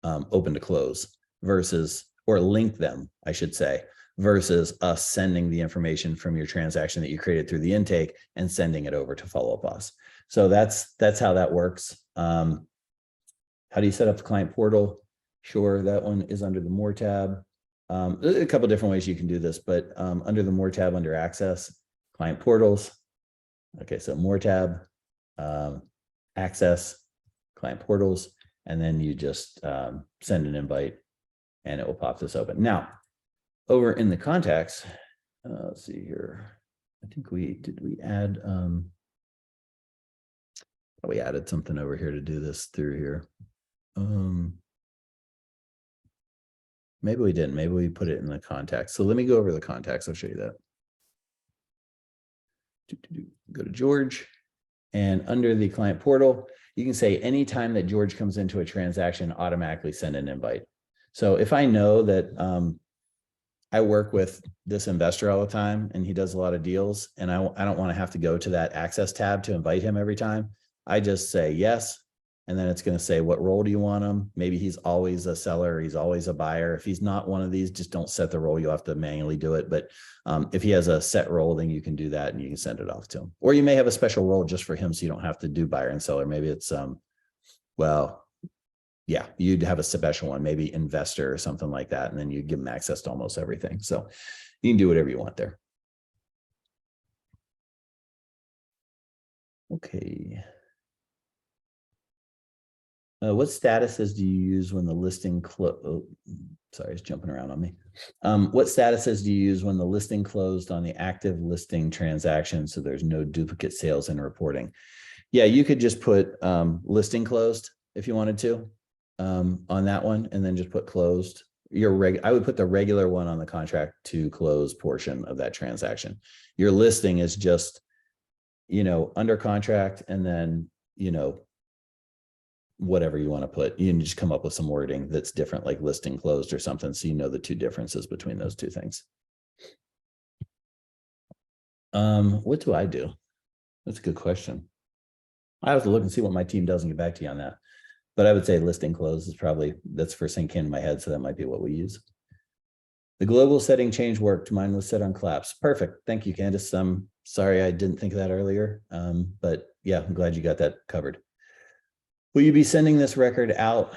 A: open to close versus, or link them, I should say, versus us sending the information from your transaction that you created through the intake and sending it over to Follow Up Boss. So that's how that works. How do you set up the client portal? Sure, that one is under the More tab. A couple different ways you can do this, but under the More tab, under Access, Client Portals. Okay, so More tab, Access, Client Portals, and then you just send an invite and it will pop this open. Now, over in the contacts, let's see here. I think we add, we added something over here to do this through here. Maybe we didn't. Maybe we put it in the contacts. So let me go over the contacts. I'll show you that. Go to George, and under the client portal, you can say anytime that George comes into a transaction, automatically send an invite. So if I know that I work with this investor all the time and he does a lot of deals, and I don't want to have to go to that Access tab to invite him every time, I just say yes. And then it's going to say, what role do you want him? Maybe he's always a seller, he's always a buyer. If he's not one of these, just don't set the role. You'll have to manually do it. But if he has a set role, then you can do that and you can send it off to him. Or you may have a special role just for him, so you don't have to do buyer and seller. Maybe it's, well, yeah, you'd have a special one, maybe investor or something like that. And then you give them access to almost everything. So you can do whatever you want there. Okay. What statuses do you use when the listing sorry, it's jumping around on me. What statuses do you use when the listing closed on the active listing transaction so there's no duplicate sales in reporting? Yeah, you could just put listing closed if you wanted to on that one, and then just put closed. I would put the regular one on the contract to close portion of that transaction. Your listing is just, under contract, and then, whatever you want to put. You can just come up with some wording that's different, like listing closed or something, so you know the two differences between those two things. What do I do? That's a good question. I have to look and see what my team does and get back to you on that. But I would say listing closed is probably, that's first thing came to my head, so that might be what we use. The global setting change worked. Mine was set on collapse. Perfect. Thank you, Candace. Sorry I didn't think of that earlier. But yeah, I'm glad you got that covered. Will you be sending this record out?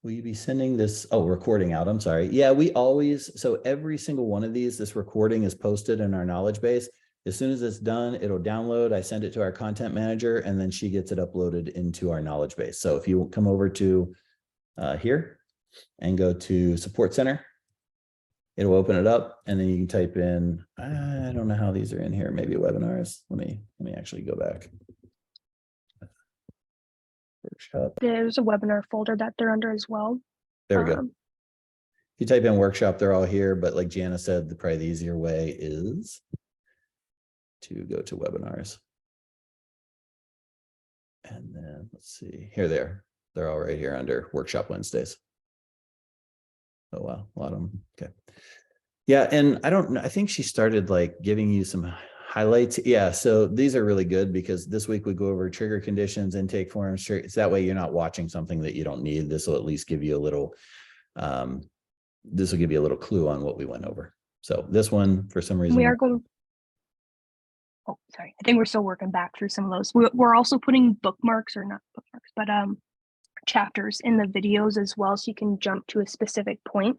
A: Will you be sending this, recording out? I'm sorry. Yeah, we always, so every single one of these, this recording is posted in our knowledge base. As soon as it's done, it'll download. I send it to our content manager, and then she gets it uploaded into our knowledge base. So if you come over to here and go to Support Center, it'll open it up, and then you can type in, I don't know how these are in here, maybe webinars. Let me actually go back. Workshop.
B: There's a webinar folder that they're under as well.
A: There we go. If you type in workshop, they're all here, but like Jana said, probably the easier way is to go to webinars. And then let's see, here they are. They're all right here under Workshop Wednesdays. Oh, wow, a lot of them. Okay. Yeah, and I don't know, I think she started like giving you some highlights. Yeah, so these are really good because this week we go over trigger conditions, intake forms. So that way you're not watching something that you don't need. This will at least give you a little, this will give you a little clue on what we went over. So this one, for some reason,
B: we are going. Oh, sorry. I think we're still working back through some of those. We're also putting bookmarks, or not bookmarks, but chapters in the videos as well, so you can jump to a specific point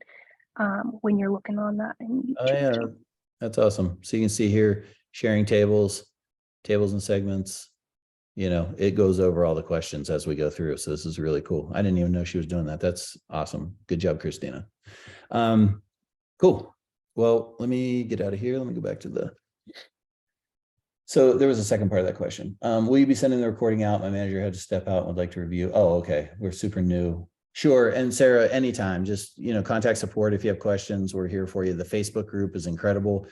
B: when you're looking on that.
A: Oh yeah, that's awesome. So you can see here, sharing tables and segments. It goes over all the questions as we go through. So this is really cool. I didn't even know she was doing that. That's awesome. Good job, Christina. Cool. Well, let me get out of here. Let me go back to so there was a second part of that question. Will you be sending the recording out? My manager had to step out and would like to review. Oh, okay. We're super new. Sure. And Sarah, anytime, just, contact support if you have questions. We're here for you. The Facebook group is incredible.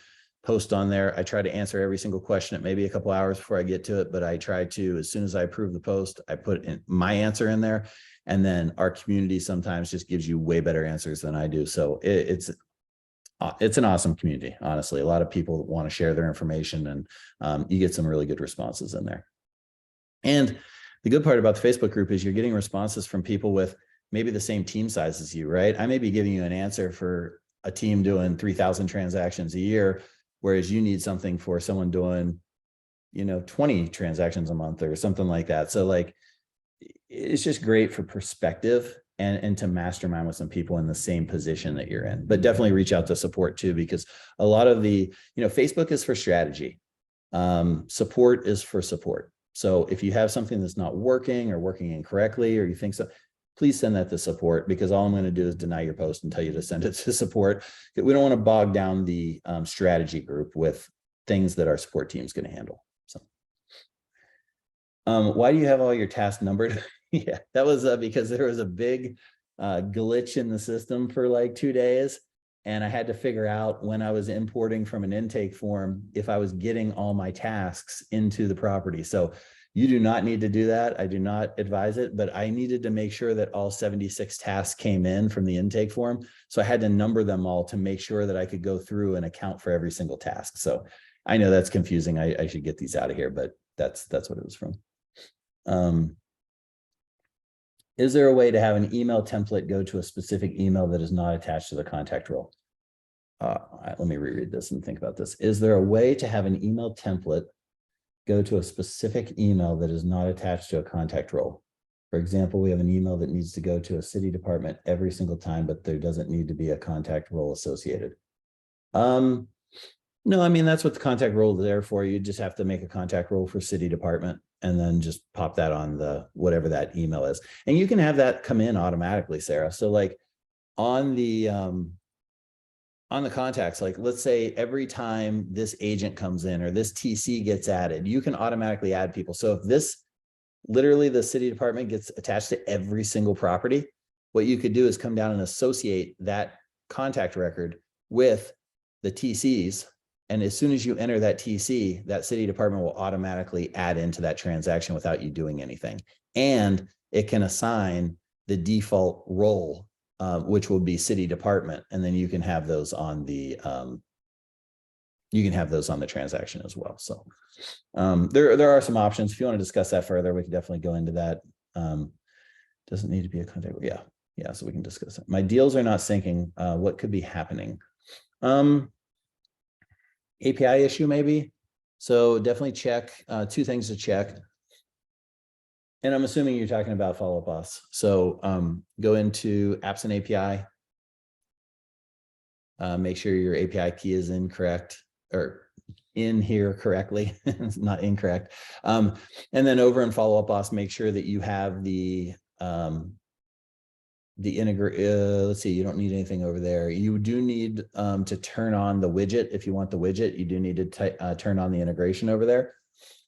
A: Post on there. I try to answer every single question. It may be a couple hours before I get to it, but I try to, as soon as I approve the post, I put in my answer in there. And then our community sometimes just gives you way better answers than I do. So it's an awesome community. Honestly, a lot of people want to share their information, and you get some really good responses in there. And the good part about the Facebook group is you're getting responses from people with maybe the same team size as you, right? I may be giving you an answer for a team doing 3,000 transactions a year, whereas you need something for someone doing, 20 transactions a month or something like that. So like, it's just great for perspective and to mastermind with some people in the same position that you're in. But definitely reach out to support too, because a lot of the, Facebook is for strategy. Support is for support. So if you have something that's not working or working incorrectly, or you think so, please send that to support, because all I'm going to do is deny your post and tell you to send it to support. We don't want to bog down the strategy group with things that our support team is going to handle. So, why do you have all your tasks numbered? Yeah, that was because there was a big glitch in the system for like 2 days. And I had to figure out when I was importing from an intake form, if I was getting all my tasks into the property. So you do not need to do that. I do not advise it, but I needed to make sure that all 76 tasks came in from the intake form. So I had to number them all to make sure that I could go through and account for every single task. So I know that's confusing. I should get these out of here, but that's what it was from. Is there a way to have an email template go to a specific email that is not attached to the contact role? Let me reread this and think about this. Is there a way to have an email template go to a specific email that is not attached to a contact role? For example, we have an email that needs to go to a city department every single time, but there doesn't need to be a contact role associated. No, I mean, that's what the contact role is there for. You just have to make a contact role for city department and then just pop that on the whatever that email is. And you can have that come in automatically, Sarah. So like on the contacts, like let's say every time this agent comes in or this TC gets added, you can automatically add people. So if this literally the city department gets attached to every single property, what you could do is come down and associate that contact record with the TCs. And as soon as you enter that TC, that city department will automatically add into that transaction without you doing anything. And it can assign the default role, which will be city department. And then you can have those on the transaction as well. So there are some options. If you want to discuss that further, we can definitely go into that. Doesn't need to be a contact. Yeah. So we can discuss it. My deals are not syncing. What could be happening? API issue maybe. So definitely check two things to check. And I'm assuming you're talking about Follow-Up Boss. So go into apps and API. Make sure your API key is incorrect or in here correctly. It's not incorrect. And then over in Follow-Up Boss, make sure that you have the integrate. Let's see, you don't need anything over there. You do need to turn on the widget. If you want the widget, you do need to turn on the integration over there.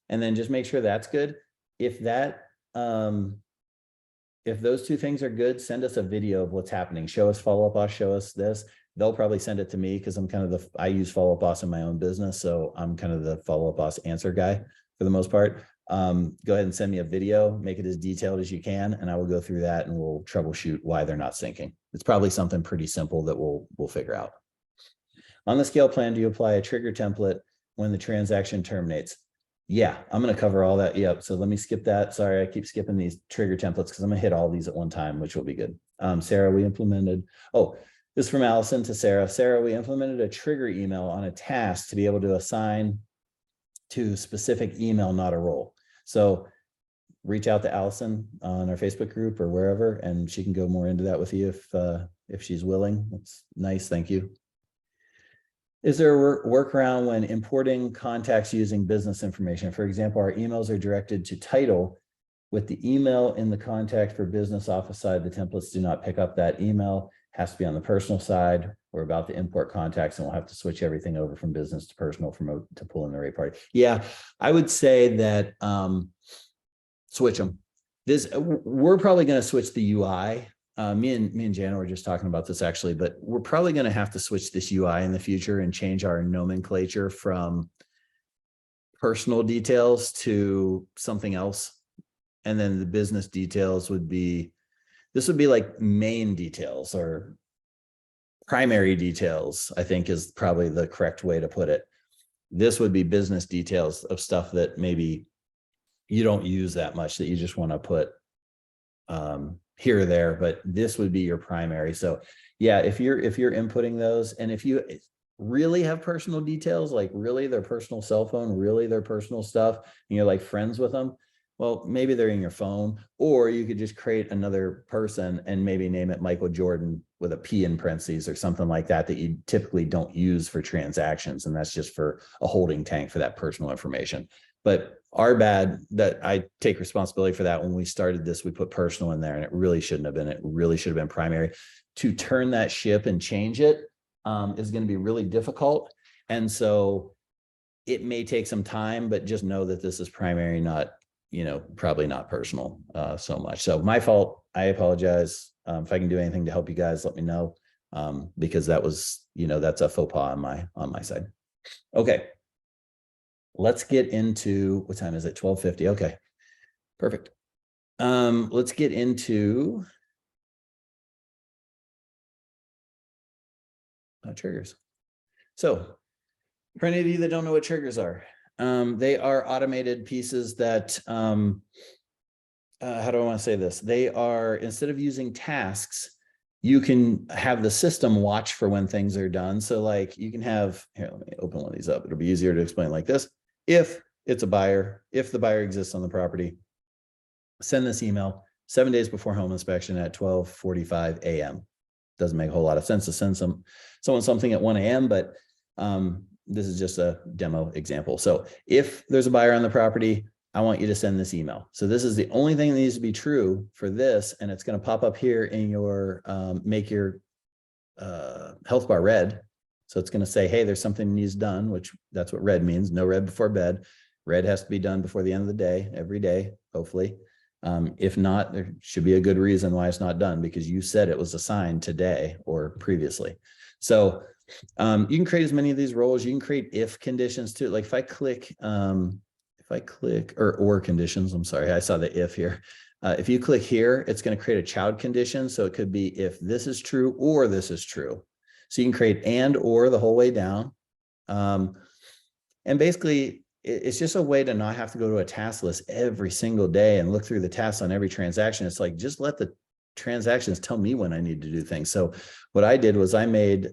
A: And then just make sure that's good. If that, if those two things are good, send us a video of what's happening. Show us Follow-Up Boss, show us this. They'll probably send it to me because I'm kind of I use Follow-Up Boss in my own business. So I'm kind of the Follow-Up Boss answer guy for the most part. Go ahead and send me a video, make it as detailed as you can, and I will go through that and we'll troubleshoot why they're not syncing. It's probably something pretty simple that we'll figure out. On the scale plan, do you apply a trigger template when the transaction terminates? Yeah, I'm going to cover all that. Yep. So let me skip that. Sorry, I keep skipping these trigger templates because I'm going to hit all these at one time, which will be good. Sarah, we implemented, this is from Allison to Sarah. Sarah, we implemented a trigger email on a task to be able to assign to specific email, not a role. So reach out to Allison on our Facebook group or wherever, and she can go more into that with you if she's willing. That's nice. Thank you. Is there a workaround when importing contacts using business information? For example, our emails are directed to title with the email in the contact for business office side. The templates do not pick up that email. Has to be on the personal side. We're about to import contacts and we'll have to switch everything over from business to personal to pull in the right party. Yeah, I would say that switch them. We're probably going to switch the UI. Me and Jana were just talking about this actually, but we're probably going to have to switch this UI in the future and change our nomenclature from personal details to something else. And then the business details would be, this would be like main details or primary details, I think is probably the correct way to put it. This would be business details of stuff that maybe you don't use that much, that you just want to put here or there, but this would be your primary. So yeah, if you're inputting those, and if you really have personal details, like really their personal cell phone, really their personal stuff, and you're like friends with them, well, maybe they're in your phone, or you could just create another person and maybe name it Michael Jordan with a P in parentheses or something like that, that you typically don't use for transactions. And that's just for a holding tank for that personal information. But our bad that I take responsibility for that. When we started this, we put personal in there and it really shouldn't have been. It really should have been primary. To turn that ship and change it is going to be really difficult. And so it may take some time, but just know that this is primary, not, probably not personal so much. So my fault. I apologize. If I can do anything to help you guys, let me know, because that was, that's a faux pas on my side. Okay. Let's get into, what time is it? 12:50. Okay, perfect. Let's get into triggers. So for any of you that don't know what triggers are, they are automated pieces that, how do I want to say this? They are, instead of using tasks, you can have the system watch for when things are done. So like you can have, here, let me open one of these up. It'll be easier to explain like this. If it's a buyer, if the buyer exists on the property, send this email. 7 days before home inspection at 12:45 a.m. Doesn't make a whole lot of sense to send someone something at 1 a.m., but this is just a demo example. So if there's a buyer on the property, I want you to send this email. So this is the only thing that needs to be true for this, and it's going to pop up here in your make your health bar red. So it's going to say, hey, there's something needs done, which that's what red means. No red before bed. Red has to be done before the end of the day, every day, hopefully. If not, there should be a good reason why it's not done, because you said it was assigned today or previously. So you can create as many of these roles. You can create if conditions too. Like if I click or conditions, I'm sorry, I saw the if here. If you click here, it's going to create a child condition. So it could be if this is true or this is true. So you can create and or the whole way down. And basically, it's just a way to not have to go to a task list every single day and look through the tasks on every transaction. It's like, just let the transactions tell me when I need to do things. So what I did was I made,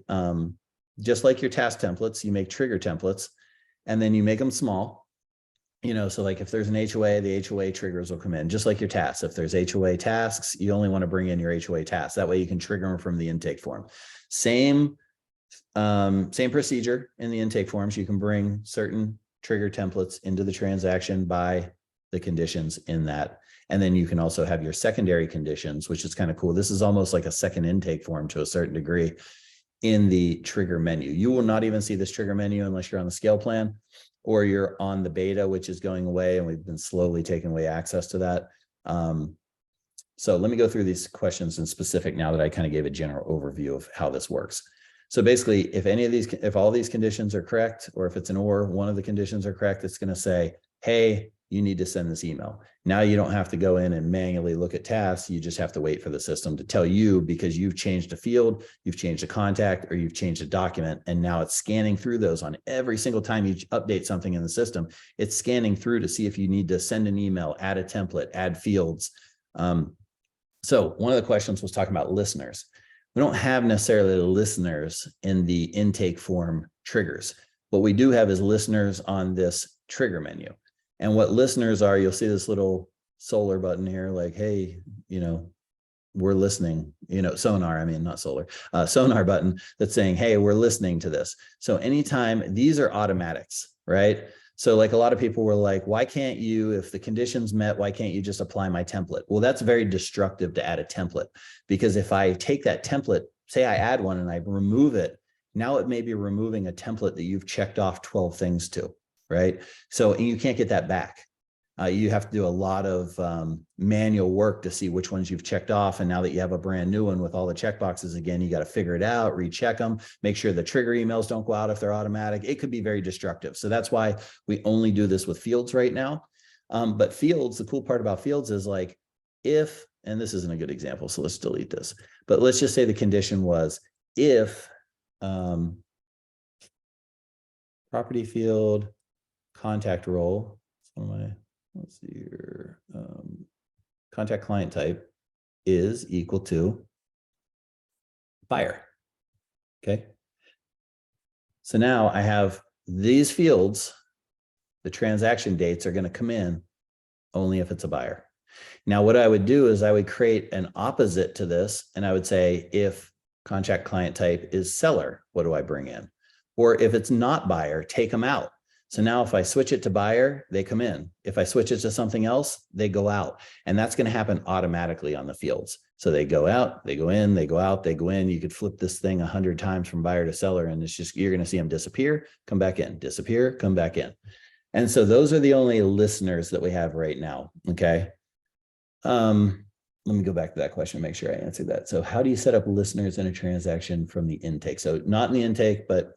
A: just like your task templates, you make trigger templates, and then you make them small. So like if there's an HOA, the HOA triggers will come in, just like your tasks. If there's HOA tasks, you only want to bring in your HOA tasks. That way you can trigger them from the intake form. Same procedure in the intake forms. You can bring certain trigger templates into the transaction by the conditions in that. And then you can also have your secondary conditions, which is kind of cool. This is almost like a second intake form to a certain degree in the trigger menu. You will not even see this trigger menu unless you're on the scale plan or you're on the beta, which is going away. And we've been slowly taking away access to that. So let me go through these questions in specific now that I kind of gave a general overview of how this works. So basically, if all these conditions are correct, or if it's an or, one of the conditions are correct, it's going to say, hey, you need to send this email. Now you don't have to go in and manually look at tasks. You just have to wait for the system to tell you, because you've changed a field, you've changed a contact, or you've changed a document. And now it's scanning through those on every single time you update something in the system. It's scanning through to see if you need to send an email, add a template, add fields. So one of the questions was talking about listeners. We don't have necessarily listeners in the intake form triggers. What we do have is listeners on this trigger menu. And what listeners are, you'll see this little solar button here, like, hey, we're listening, sonar, I mean, not solar, sonar button that's saying, hey, we're listening to this. So anytime, these are automatics, right? So like a lot of people were like, why can't you, if the conditions met, why can't you just apply my template? Well, that's very destructive to add a template, because if I take that template, say I add one and I remove it, now it may be removing a template that you've checked off 12 things to, right? So, and you can't get that back. You have to do a lot of manual work to see which ones you've checked off. And now that you have a brand new one with all the checkboxes again, you got to figure it out, recheck them, make sure the trigger emails don't go out if they're automatic. It could be very destructive. So that's why we only do this with fields right now. But fields, the cool part about fields is like if, and this isn't a good example, so let's delete this. But let's just say the condition was if property field contact role, let's see here, contact client type is equal to buyer. Okay. So now I have these fields, the transaction dates are going to come in only if it's a buyer. Now, what I would do is I would create an opposite to this, and I would say, if contact client type is seller, what do I bring in? Or if it's not buyer, take them out. So now if I switch it to buyer, they come in. If I switch it to something else, they go out. And that's going to happen automatically on the fields. So they go out, they go in, they go out, they go in. You could flip this thing 100 times from buyer to seller, and it's just, you're going to see them disappear, come back in, disappear, come back in. And so those are the only listeners that we have right now. Okay. Let me go back to that question and make sure I answered that. So how do you set up listeners in a transaction from the intake? So not in the intake, but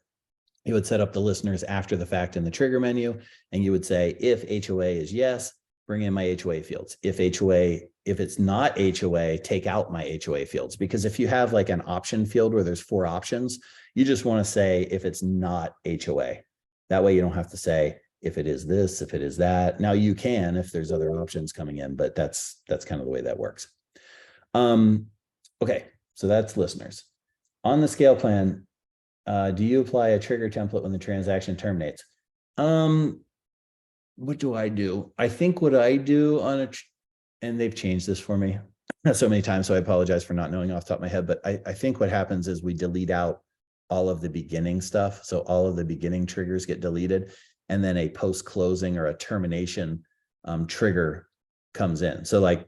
A: you would set up the listeners after the fact in the trigger menu, and you would say, if HOA is yes, bring in my HOA fields. If it's not HOA, take out my HOA fields. Because if you have like an option field where there's 4 options, you just want to say if it's not HOA. That way you don't have to say if it is this, if it is that. Now you can if there's other options coming in, but that's kind of the way that works. Okay, so that's listeners. On the scale plan, do you apply a trigger template when the transaction terminates? What do? I think what I do on and they've changed this for me so many times, so I apologize for not knowing off the top of my head, but I think what happens is we delete out all of the beginning stuff. So all of the beginning triggers get deleted, and then a post-closing or a termination trigger comes in. So like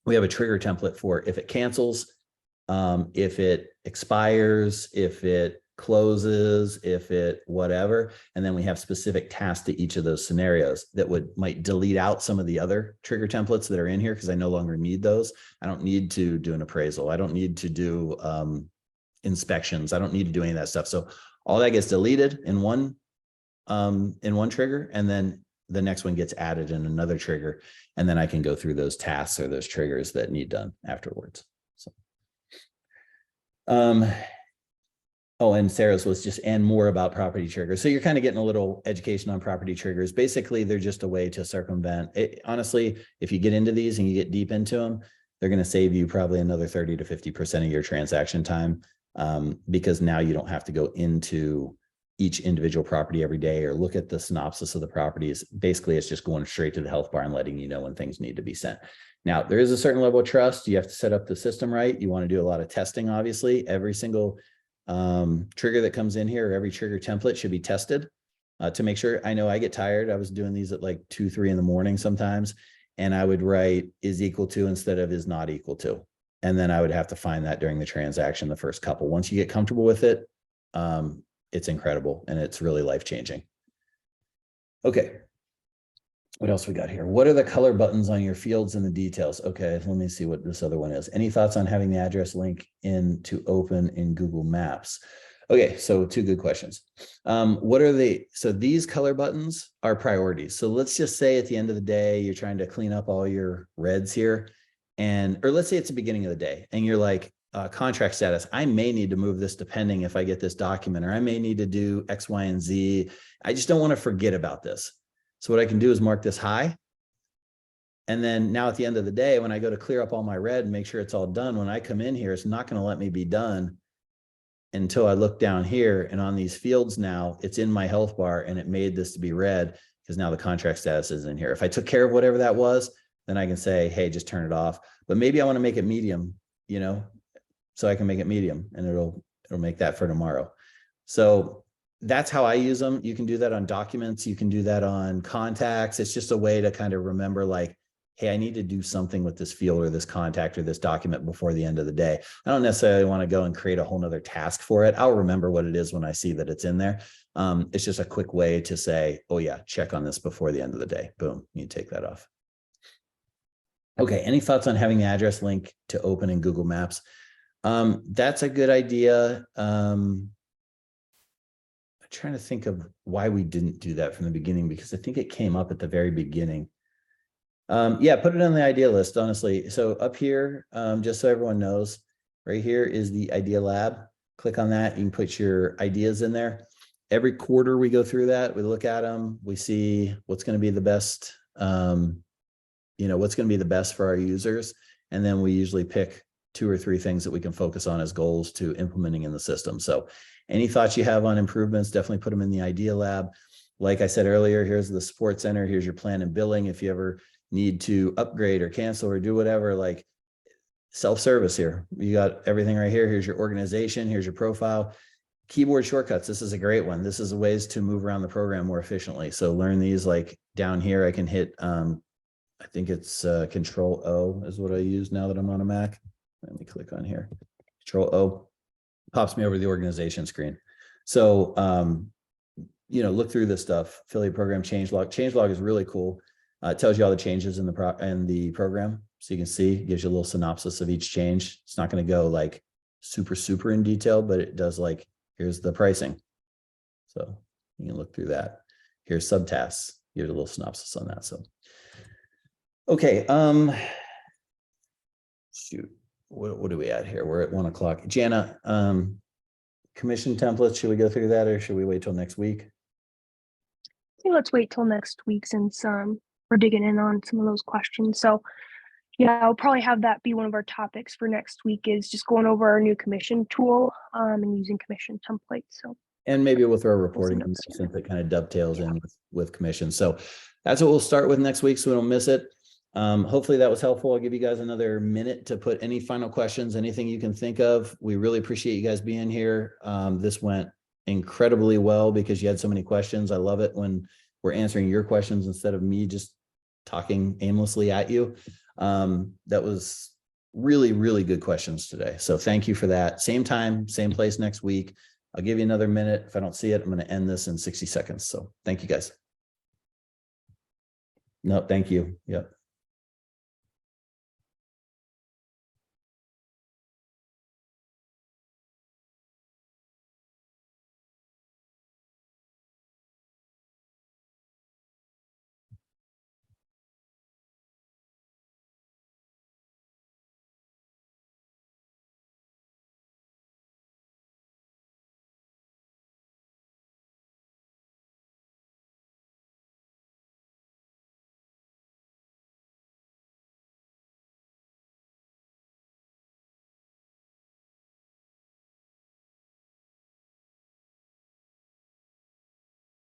A: we have a trigger template for if it cancels, if it expires, if it closes, if it whatever, and then we have specific tasks to each of those scenarios that might delete out some of the other trigger templates that are in here because I no longer need those. I don't need to do an appraisal. I don't need to do inspections. I don't need to do any of that stuff. So all that gets deleted in one trigger, and then the next one gets added in another trigger, and then I can go through those tasks or those triggers that need done afterwards. So, oh, and Sarah's was just and more about property triggers. So you're kind of getting a little education on property triggers. Basically, they're just a way to circumvent it. Honestly, if you get into these and you get deep into them, they're going to save you probably another 30 to 50% of your transaction time, because now you don't have to go into each individual property every day or look at the synopsis of the properties. Basically, it's just going straight to the health bar and letting you know when things need to be sent. Now, there is a certain level of trust. You have to set up the system right. You want to do a lot of testing, obviously. Every single trigger that comes in here, or every trigger template should be tested to make sure. I know I get tired. I was doing these at like 2, 3 in the morning sometimes, and I would write is equal to instead of is not equal to. And then I would have to find that during the transaction, the first couple. Once you get comfortable with it, it's incredible and it's really life-changing. Okay. What else we got here? What are the color buttons on your fields and the details? Okay, let me see what this other one is. Any thoughts on having the address link in to open in Google Maps? Okay, so 2 good questions. What are they? So these color buttons are priorities. So let's just say at the end of the day, you're trying to clean up all your reds here. Or let's say it's the beginning of the day and you're like, contract status, I may need to move this depending if I get this document, or I may need to do X, Y, and Z. I just don't want to forget about this. So what I can do is mark this high. And then now at the end of the day, when I go to clear up all my red and make sure it's all done, when I come in here, it's not going to let me be done until I look down here, and on these fields now, it's in my health bar and it made this to be red because now the contract status is in here. If I took care of whatever that was, then I can say, hey, just turn it off. But maybe I want to make it medium, you know, so I can make it medium and it'll make that for tomorrow. So that's how I use them. You can do that on documents. You can do that on contacts. It's just a way to kind of remember like, hey, I need to do something with this field or this contact or this document before the end of the day. I don't necessarily want to go and create a whole nother task for it. I'll remember what it is when I see that it's in there. It's just a quick way to say, oh yeah, check on this before the end of the day. Boom, you take that off. Okay, any thoughts on having the address link to open in Google Maps? That's a good idea. I'm trying to think of why we didn't do that from the beginning, because I think it came up at the very beginning. Yeah, put it on the idea list, honestly. So up here, just so everyone knows, right here is the idea lab. Click on that. You can put your ideas in there. Every quarter we go through that. We look at them. We see what's going to be the best, what's going to be the best for our users. And then we usually pick 2 or 3 things that we can focus on as goals to implementing in the system. So any thoughts you have on improvements, definitely put them in the idea lab. Like I said earlier, here's the support center. Here's your plan and billing. If you ever need to upgrade or cancel or do whatever, like self-service here. You got everything right here. Here's your organization. Here's your profile. Keyboard shortcuts. This is a great one. This is ways to move around the program more efficiently. So learn these. Like down here, I can hit, I think it's Control O is what I use now that I'm on a Mac. Let me click on here. Control O pops me over the organization screen. So, look through this stuff. Affiliate program changelog. Changelog is really cool. It tells you all the changes in the program. So you can see, it gives you a little synopsis of each change. It's not going to go like super in detail, but it does like, here's the pricing. So you can look through that. Here's subtasks. Give it a little synopsis on that. So, okay. Shoot. What do we add here? We're at 1 o'clock. Jana, commission templates, should we go through that or should we wait till next week?
B: I think let's wait till next week since we're digging in on some of those questions. So yeah, I'll probably have that be one of our topics for next week, is just going over our new commission tool and using commission templates. So, and
A: maybe we'll throw a reporting that kind of dovetails in with commission. So that's what we'll start with next week, so we don't miss it. Hopefully that was helpful. I'll give you guys another minute to put any final questions, anything you can think of. We really appreciate you guys being here. This went incredibly well because you had so many questions. I love it when we're answering your questions instead of me just talking aimlessly at you. That was really, really good questions today. So thank you for that. Same time, same place next week. I'll give you another minute. If I don't see it, I'm going to end this in 60 seconds. So thank you guys. No, thank you. Yep.